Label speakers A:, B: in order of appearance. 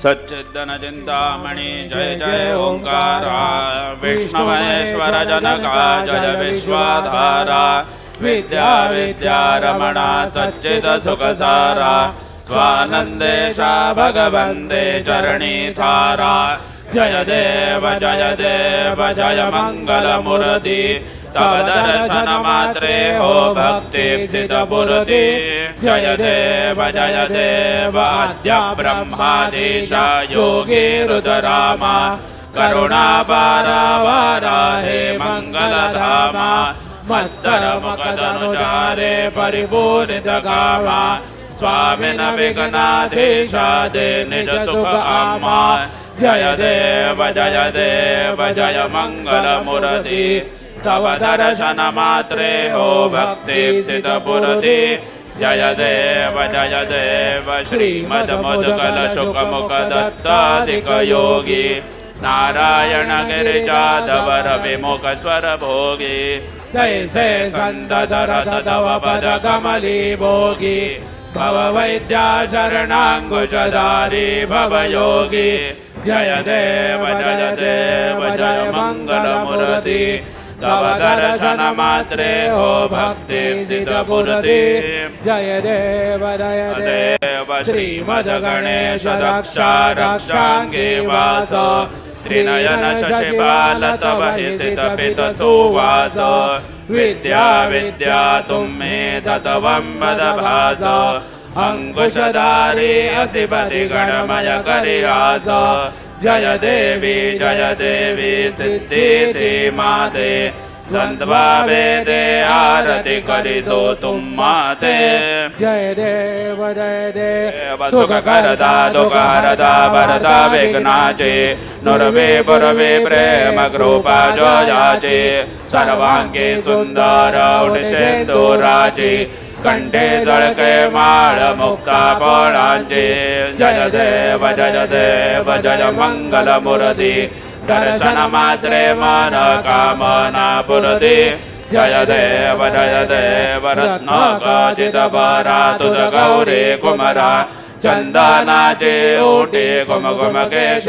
A: सच्चिदन चिंतामणि जय जय ओंकारा विष्णुमहेश्वर जनका जय विश्वाधारा विद्या विद्या रमणा सच्चिद सुखसारा स्वानंदेशा भगवन्ते चरणी थारा जय देव जय मंगल मूर्ति तव दर्शन मात्रे हो भक्ति सिद्ध बुद्धि जय देव आद्य ब्रह्मादीशा योगी रुद्रामा करुणा पारावारा हे मंगल धामा मत्सर मकदनुजारे परिपूर्णित गावा स्वामिन विघ्नाधीशा दे निज सुख आमा जय देव जय मंगल मूर्ति तव दर्शन मात्रे हो भक्ति सिद्ध बुद्धि जय देव श्रीमद मुद्गल शुक मुख दत्तादिक योगी नारायण गिरिजाधवर विमुख स्वर भोगी जैसे संदधर तव पद कमली भोगी भव वैद्या शरणांकुशधारी भव योगी जय देव जय मंगल मूर्ति तव दर्शन मात्रे हो भक्ति सिद्ध बुद्धि जय देव श्रीमद गणेश रक्षा रक्षांगे वास त्रिनयन शशिबाल तव हिसित पित सुवास विद्या विद्या तुम्हे तत्वं वद भास अंकुशधारी असिपति गणमय करियास जय देवी सिद्धि माते द्वंद्वा वेदे आरती करी दो तुम माते जय देव सुख करदा दुख हरदा वरदा विघ्नाचे नुरवे पुरवे प्रेम कृपा जो याचे सर्वांगे सुंदर उडशेंदुराची कंठे जळके माळ मुक्ता फळांचे जय देव जय मंगल मूर्ति दर्शन मात्रे मन कामना पूर्ति जय देव रत्न खचित बरा तुझ गौरी कुमरा चंदनाचे ओटे कुमकुम केश